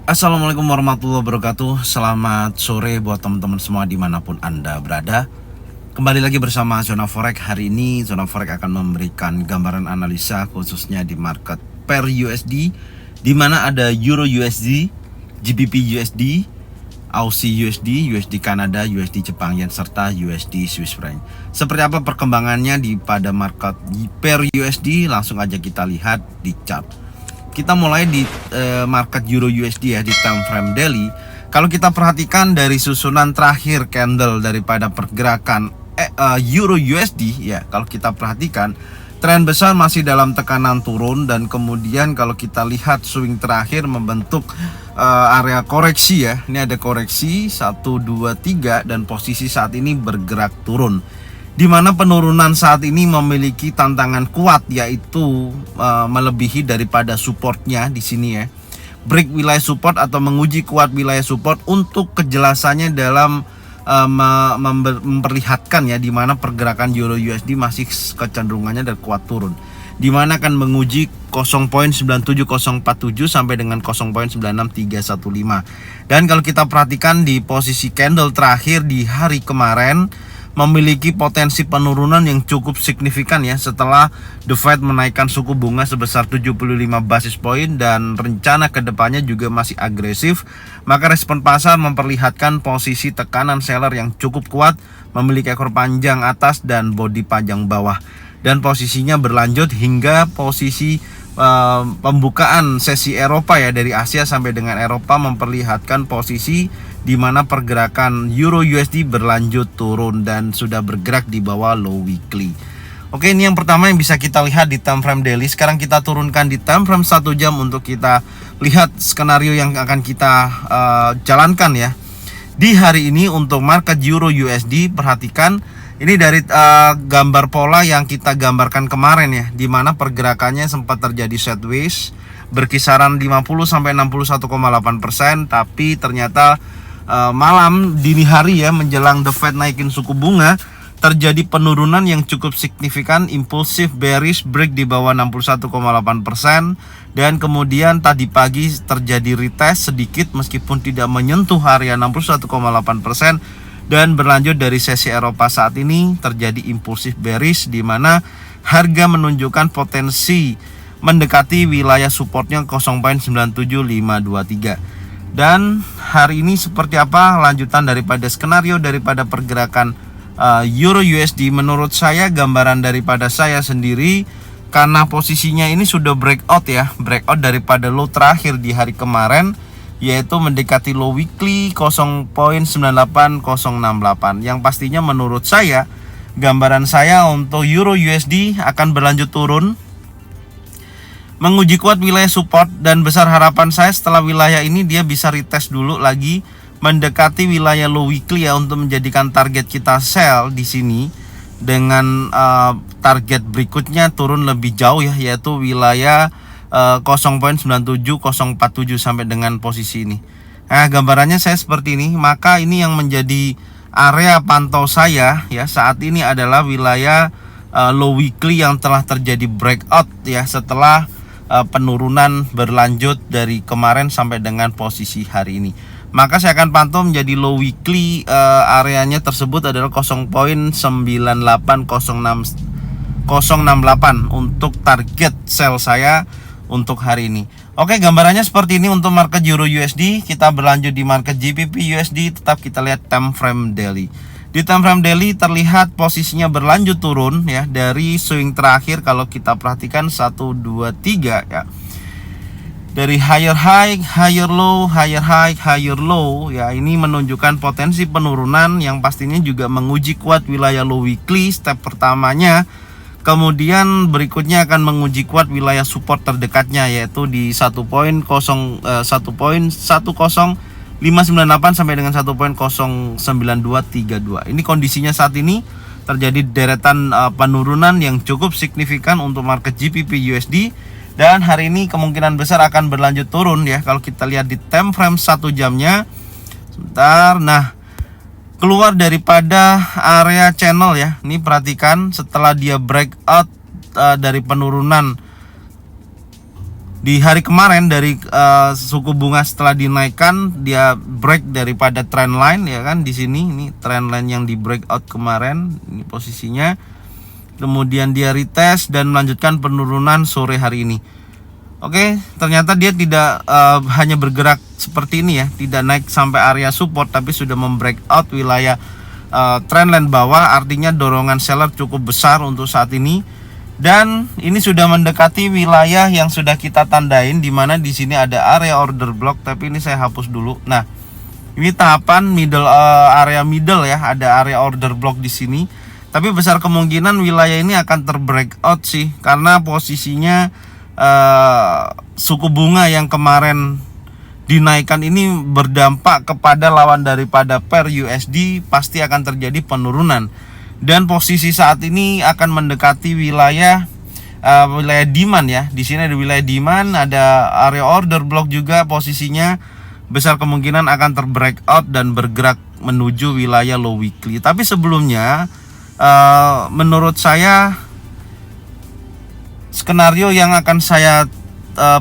Assalamualaikum warahmatullahi wabarakatuh. Selamat sore buat teman-teman semua dimanapun Anda berada. Kembali lagi bersama Zona Forex. Hari ini Zona Forex akan memberikan gambaran analisa khususnya di market per USD, di mana ada Euro USD, GBP USD, Aussie USD, USD Kanada, USD Jepang Yen, serta USD Swiss franc. Seperti apa perkembangannya pada market per USD? Langsung aja kita lihat di chart. Kita mulai di market Euro USD ya, di time frame daily. Kalau kita perhatikan dari susunan terakhir candle daripada pergerakan Euro USD ya, kalau kita perhatikan tren besar masih dalam tekanan turun, dan kemudian kalau kita lihat swing terakhir membentuk area koreksi ya. Ini ada koreksi 1 2 3 dan posisi saat ini bergerak turun, di mana penurunan saat ini memiliki tantangan kuat, yaitu melebihi daripada supportnya di sini ya. Break wilayah support atau menguji kuat wilayah support untuk kejelasannya dalam memperlihatkan ya, di mana pergerakan Euro USD masih kecenderungannya dan kuat turun, di mana akan menguji 0.97047 sampai dengan 0.96315. Dan kalau kita perhatikan di posisi candle terakhir di hari kemarin, memiliki potensi penurunan yang cukup signifikan ya, setelah The Fed menaikkan suku bunga sebesar 75 basis point dan rencana kedepannya juga masih agresif. Maka respon pasar memperlihatkan posisi tekanan seller yang cukup kuat, memiliki ekor panjang atas dan bodi panjang bawah, dan posisinya berlanjut hingga posisi pembukaan sesi Eropa ya, dari Asia sampai dengan Eropa memperlihatkan posisi di mana pergerakan Euro USD berlanjut turun dan sudah bergerak di bawah low weekly. Oke, ini yang pertama yang bisa kita lihat di time frame daily. Sekarang kita turunkan di time frame 1 jam untuk kita lihat skenario yang akan kita jalankan ya. Di hari ini untuk market Euro USD, perhatikan ini dari gambar pola yang kita gambarkan kemarin ya, di mana pergerakannya sempat terjadi sideways berkisaran 50 sampai 61,8%, tapi ternyata malam dini hari ya, menjelang The Fed naikin suku bunga, terjadi penurunan yang cukup signifikan, impulsif bearish break di bawah 61,8%, dan kemudian tadi pagi terjadi retest sedikit meskipun tidak menyentuh area 61,8%, dan berlanjut dari sesi Eropa saat ini terjadi impulsif bearish, di mana harga menunjukkan potensi mendekati wilayah supportnya 0.97523. Dan hari ini seperti apa lanjutan daripada skenario daripada pergerakan Euro USD? Menurut saya, gambaran daripada saya sendiri, karena posisinya ini sudah breakout ya, breakout daripada low terakhir di hari kemarin, yaitu mendekati low weekly 0.98068, yang pastinya menurut saya, gambaran saya untuk Euro USD akan berlanjut turun, menguji kuat wilayah support, dan besar harapan saya setelah wilayah ini dia bisa retest dulu lagi mendekati wilayah low weekly ya, untuk menjadikan target kita sell di sini, dengan target berikutnya turun lebih jauh ya, yaitu wilayah 0.97047 sampai dengan posisi ini. Nah, gambarannya saya seperti ini. Maka ini yang menjadi area pantau saya ya saat ini adalah wilayah low weekly yang telah terjadi breakout ya, setelah penurunan berlanjut dari kemarin sampai dengan posisi hari ini. Maka saya akan pantau menjadi low weekly, areanya tersebut adalah 0.98068 untuk target sell saya untuk hari ini. Oke, gambarannya seperti ini untuk market Euro USD. Kita berlanjut di market GBP USD. Tetap kita lihat time frame daily. Di time frame daily terlihat posisinya berlanjut turun ya, dari swing terakhir. Kalau kita perhatikan 1 2 3 ya, dari higher high, higher low, higher high, higher low ya, ini menunjukkan potensi penurunan yang pastinya juga menguji kuat wilayah low weekly step pertamanya. Kemudian berikutnya akan menguji kuat wilayah support terdekatnya, yaitu di 1.10598 sampai dengan 1.09232. Ini kondisinya saat ini terjadi deretan penurunan yang cukup signifikan untuk market GBP USD, dan hari ini kemungkinan besar akan berlanjut turun ya. Kalau kita lihat di time frame 1 jamnya, sebentar, nah, keluar daripada area channel ya. Ini perhatikan, setelah dia breakout dari penurunan Di hari kemarin dari suku bunga setelah dinaikkan, dia break daripada trend line ya kan, di sini ini trend line yang di breakout kemarin, ini posisinya. Kemudian dia retest dan melanjutkan penurunan sore hari ini. Oke, ternyata dia tidak hanya bergerak seperti ini ya, tidak naik sampai area support, tapi sudah membreakout wilayah trendline bawah, artinya dorongan seller cukup besar untuk saat ini. Dan ini sudah mendekati wilayah yang sudah kita tandain, di mana di sini ada area order block, tapi ini saya hapus dulu. Nah, ini tahapan middle area middle ya, ada area order block di sini. Tapi besar kemungkinan wilayah ini akan terbreakout sih, karena posisinya suku bunga yang kemarin dinaikkan ini berdampak kepada lawan daripada pair USD, pasti akan terjadi penurunan. Dan posisi saat ini akan mendekati wilayah wilayah demand ya. Di sini ada wilayah demand, ada area order block juga, posisinya besar kemungkinan akan terbreakout dan bergerak menuju wilayah low weekly. Tapi sebelumnya menurut saya skenario yang akan saya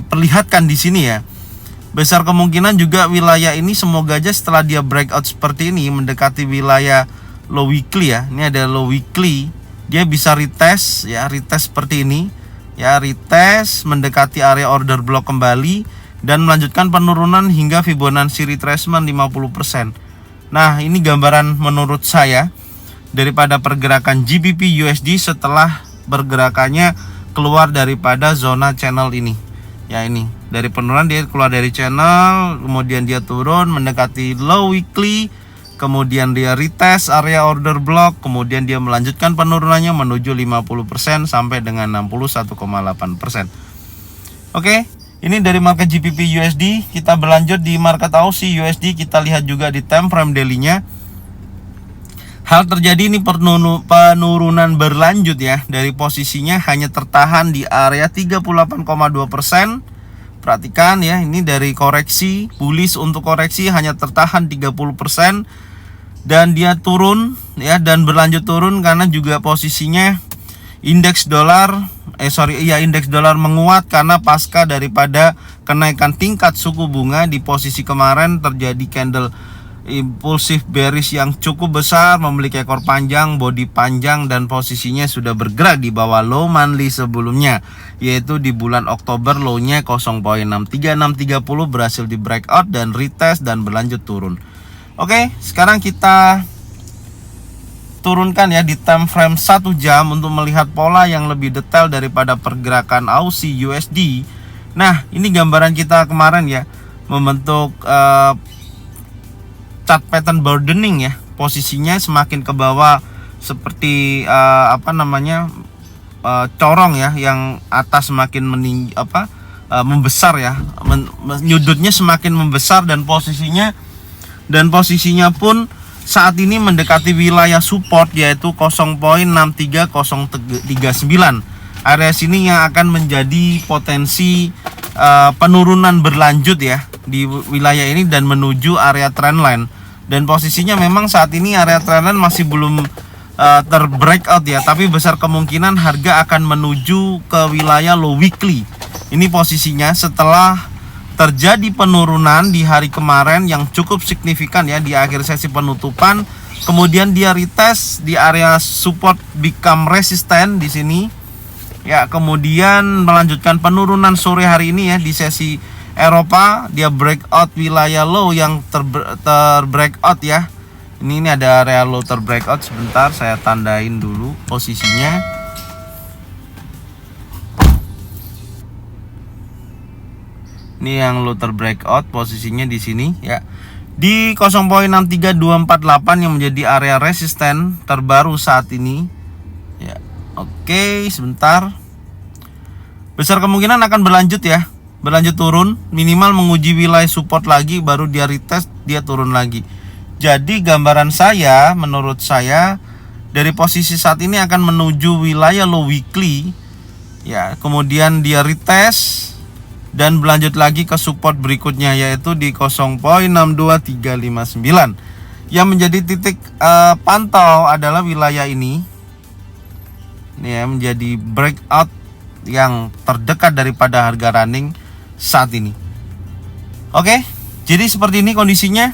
perlihatkan di sini ya, besar kemungkinan juga wilayah ini semoga aja setelah dia breakout seperti ini mendekati wilayah low weekly ya. Ini ada low weekly, dia bisa retest ya, retest seperti ini ya, retest mendekati area order block kembali dan melanjutkan penurunan hingga Fibonacci retracement 50%. Nah, ini gambaran menurut saya daripada pergerakan GBP USD setelah pergerakannya keluar daripada zona channel ini. Ya, ini dari penurunan dia keluar dari channel, kemudian dia turun mendekati low weekly, kemudian dia retest area order block, kemudian dia melanjutkan penurunannya menuju 50% sampai dengan 61,8%. Oke, ini dari market GBP USD. Kita berlanjut di market Aussie USD. Kita lihat juga di time frame daily-nya. Hal terjadi ini penurunan berlanjut ya, dari posisinya hanya tertahan di area 38,2%. Perhatikan ya, ini dari koreksi bullish untuk koreksi hanya tertahan 30%, dan dia turun ya, dan berlanjut turun karena juga posisinya indeks dolar indeks dolar menguat karena pasca daripada kenaikan tingkat suku bunga. Di posisi kemarin terjadi candle impulsif bearish yang cukup besar, memiliki ekor panjang, body panjang, dan posisinya sudah bergerak di bawah low monthly sebelumnya, yaitu di bulan Oktober low-nya 0.63630 berhasil di breakout dan retest dan berlanjut turun. Oke, sekarang kita turunkan ya di time frame 1 jam untuk melihat pola yang lebih detail daripada pergerakan Aussie USD. Nah, ini gambaran kita kemarin ya, membentuk chart pattern burdening ya, posisinya semakin ke bawah seperti corong ya, yang atas semakin membesar ya, nyudutnya semakin membesar, dan posisinya pun saat ini mendekati wilayah support yaitu 0.63039. Area sini yang akan menjadi potensi penurunan berlanjut ya di wilayah ini dan menuju area trendline. Dan posisinya memang saat ini area trendline masih belum terbreakout ya, tapi besar kemungkinan harga akan menuju ke wilayah low weekly. Ini posisinya setelah terjadi penurunan di hari kemarin yang cukup signifikan ya di akhir sesi penutupan, kemudian dia retest di area support become resistant di sini ya, kemudian melanjutkan penurunan sore hari ini ya di sesi Eropa, dia breakout wilayah low yang terbreakout ya. Ini ada area low terbreakout, sebentar saya tandain dulu posisinya. Ini yang low terbreakout posisinya di sini ya. Di 0.63248 yang menjadi area resisten terbaru saat ini. Ya. Oke, sebentar. Besar kemungkinan akan berlanjut ya. Berlanjut turun, minimal menguji wilayah support lagi, baru dia retest, dia turun lagi. Jadi gambaran saya, menurut saya dari posisi saat ini akan menuju wilayah low weekly ya, kemudian dia retest dan berlanjut lagi ke support berikutnya yaitu di 0.62359. Yang menjadi titik pantau adalah wilayah ini. Ini ya, menjadi breakout yang terdekat daripada harga running. saat ini. Oke, jadi seperti ini kondisinya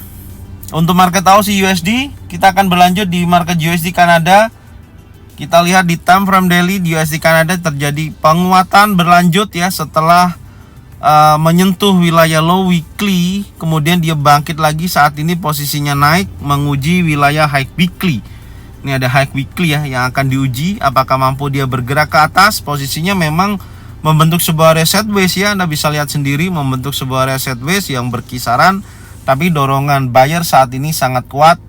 untuk market Aussie USD. Kita akan berlanjut di market USD Kanada. Kita lihat di time frame daily di USD Kanada terjadi penguatan berlanjut ya setelah menyentuh wilayah low weekly, kemudian dia bangkit lagi. Saat ini posisinya naik menguji wilayah high weekly. Ini ada high weekly ya yang akan diuji apakah mampu dia bergerak ke atas. Posisinya memang membentuk sebuah area sideways ya, Anda bisa lihat sendiri membentuk sebuah area sideways yang berkisaran, tapi dorongan buyer saat ini sangat kuat.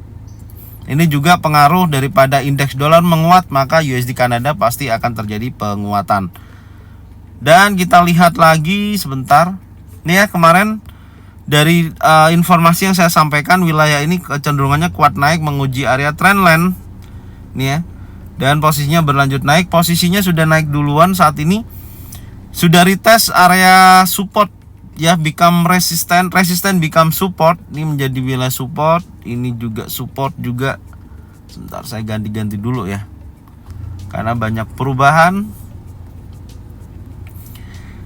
Ini juga pengaruh daripada indeks dolar menguat, maka USD Kanada pasti akan terjadi penguatan. Dan kita lihat lagi sebentar. Nih ya, kemarin dari informasi yang saya sampaikan, wilayah ini kecenderungannya kuat naik menguji area trendline. Nih ya. Dan posisinya berlanjut naik. Posisinya sudah naik duluan saat ini. Sudah retest area support ya, become resistant become support. Ini menjadi wilayah support, ini juga support juga. Sebentar saya ganti-ganti dulu ya. Karena banyak perubahan.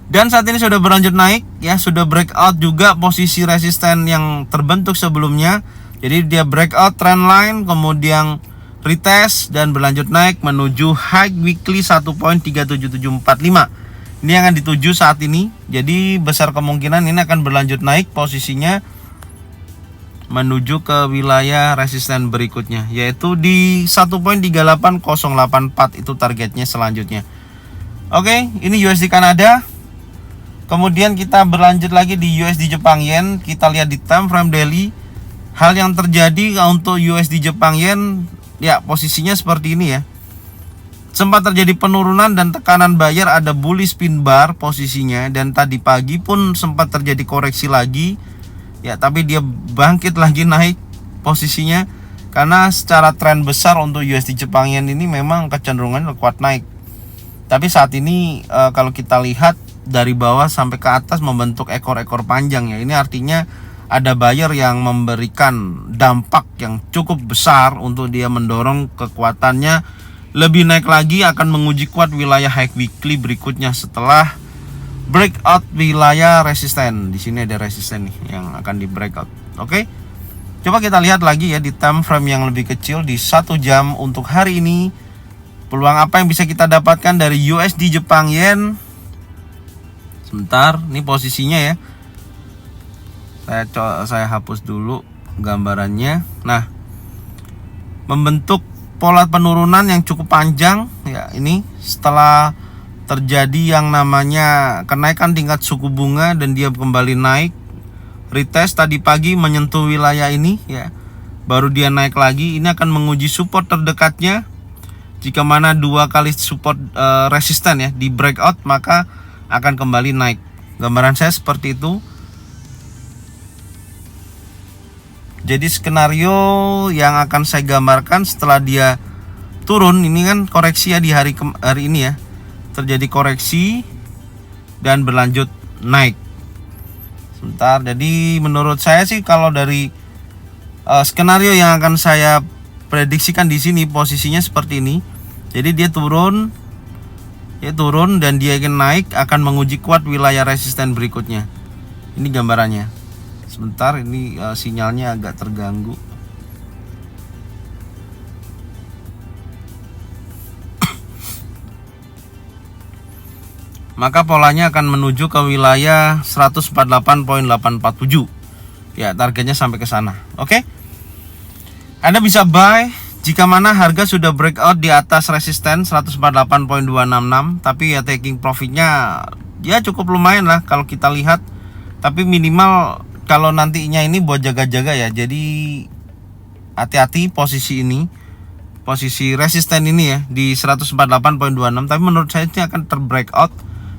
Dan saat ini sudah berlanjut naik ya, sudah breakout juga posisi resisten yang terbentuk sebelumnya. Jadi dia breakout trend line, kemudian retest dan berlanjut naik menuju high weekly 1.37745. Ini yang akan dituju saat ini. Jadi besar kemungkinan ini akan berlanjut naik posisinya menuju ke wilayah resisten berikutnya, yaitu di 1.38084 itu targetnya selanjutnya. Oke, ini USD Kanada. Kemudian kita berlanjut lagi di USD Jepang Yen. Kita lihat di time frame daily. Hal yang terjadi untuk USD Jepang Yen ya, posisinya seperti ini ya. Sempat terjadi penurunan dan tekanan buyer, ada bullish pin bar posisinya, dan tadi pagi pun sempat terjadi koreksi lagi ya, tapi dia bangkit lagi naik posisinya karena secara tren besar untuk USD Jepang Yen ini memang kecenderungannya kuat naik. Tapi saat ini kalau kita lihat dari bawah sampai ke atas membentuk ekor-ekor panjang ya. Ini artinya ada buyer yang memberikan dampak yang cukup besar untuk dia mendorong kekuatannya lebih naik lagi, akan menguji kuat wilayah high weekly berikutnya setelah breakout wilayah resisten. Di sini ada resisten nih yang akan di breakout. Oke. Coba kita lihat lagi ya di time frame yang lebih kecil di 1 jam untuk hari ini. Peluang apa yang bisa kita dapatkan dari USD Jepang Yen? Sebentar, ini posisinya ya. Saya hapus dulu gambarannya. Nah, membentuk pola penurunan yang cukup panjang ya, ini setelah terjadi yang namanya kenaikan tingkat suku bunga dan dia kembali naik. Retest tadi pagi menyentuh wilayah ini ya. Baru dia naik lagi. Ini akan menguji support terdekatnya. Jika mana 2 kali support resisten ya di breakout, maka akan kembali naik. Gambaran saya seperti itu. Jadi skenario yang akan saya gambarkan setelah dia turun, ini kan koreksi ya di hari ini ya. Terjadi koreksi dan berlanjut naik. Sebentar. Jadi menurut saya sih kalau dari skenario yang akan saya prediksikan di sini posisinya seperti ini. Jadi dia turun dan dia ingin naik, akan menguji kuat wilayah resisten berikutnya. Ini gambarannya. Sebentar, ini sinyalnya agak terganggu. Maka polanya akan menuju ke wilayah 148.847. Ya, targetnya sampai ke sana. Oke. Anda bisa buy jika mana harga sudah breakout di atas resisten 148.266, tapi ya taking profitnya ya cukup lumayan lah kalau kita lihat. Tapi minimal kalau nantinya ini buat jaga-jaga ya. Jadi hati-hati posisi ini, posisi resisten ini ya di 148.26. Tapi menurut saya ini akan terbreakout,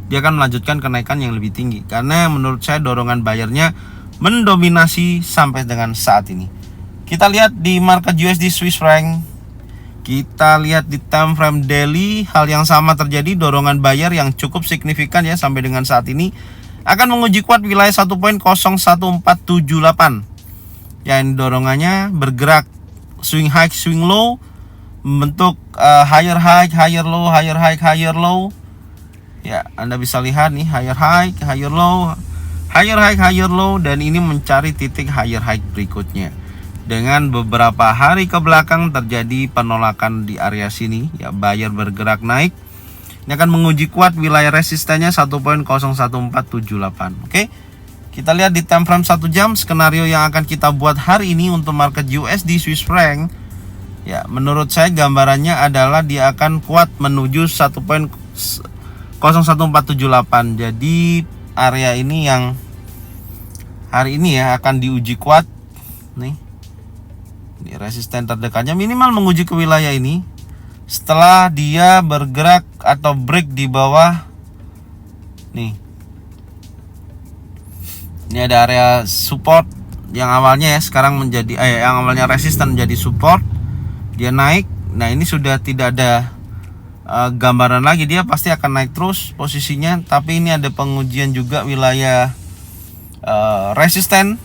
dia akan melanjutkan kenaikan yang lebih tinggi karena menurut saya dorongan bayarnya mendominasi sampai dengan saat ini. Kita lihat di market USD Swiss franc. Kita lihat di time frame daily, hal yang sama terjadi, dorongan buyer yang cukup signifikan ya sampai dengan saat ini akan menguji kuat wilayah 1.01478. Ya, ini dorongannya bergerak swing high, swing low, membentuk higher high, higher low, higher high, higher low. Ya, Anda bisa lihat nih higher high, higher low, higher high, higher low, dan ini mencari titik higher high berikutnya. Dengan beberapa hari ke belakang terjadi penolakan di area sini, ya, buyer bergerak naik. Ini akan menguji kuat wilayah resistennya 1.01478. Oke. Kita lihat di time frame 1 jam skenario yang akan kita buat hari ini untuk market USD Swiss franc. Ya, menurut saya gambarannya adalah dia akan kuat menuju 1.01478. Jadi area ini yang hari ini ya akan diuji kuat nih. Ini resisten terdekatnya minimal menguji ke wilayah ini. Setelah dia bergerak atau break di bawah nih. Ini ada area support yang awalnya ya sekarang menjadi yang awalnya resisten menjadi support. Dia naik. Nah, ini sudah tidak ada gambaran lagi, dia pasti akan naik terus posisinya. Tapi ini ada pengujian juga wilayah resisten.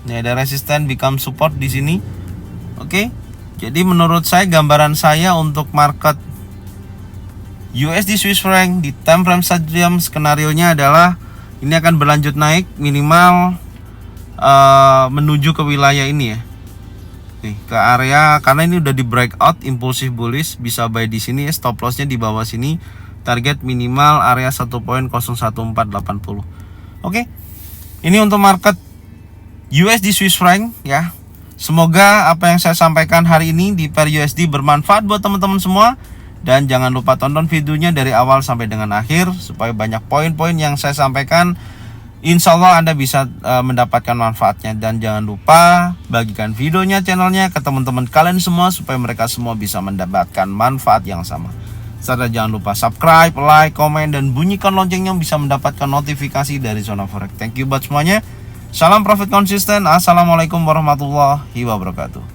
Ini ada resisten become support di sini. Oke. Jadi menurut saya gambaran saya untuk market USD Swiss franc di time frame 1 jam skenarionya adalah ini akan berlanjut naik minimal menuju ke wilayah ini ya. Nih, ke area karena ini udah di breakout impulsif bullish, bisa buy di sini ya, stop lossnya di bawah sini. Target minimal area 1.01480. Oke. Ini untuk market USD Swiss franc ya. Semoga apa yang saya sampaikan hari ini di pair USD bermanfaat buat teman-teman semua. Dan jangan lupa tonton videonya dari awal sampai dengan akhir supaya banyak poin-poin yang saya sampaikan. Insya Allah Anda bisa mendapatkan manfaatnya. Dan jangan lupa bagikan videonya, channelnya ke teman-teman kalian semua supaya mereka semua bisa mendapatkan manfaat yang sama. Serta jangan lupa subscribe, like, komen, dan bunyikan loncengnya bisa mendapatkan notifikasi dari Zona Forex. Thank you buat semuanya. Salam profit konsisten. Assalamualaikum warahmatullahi wabarakatuh.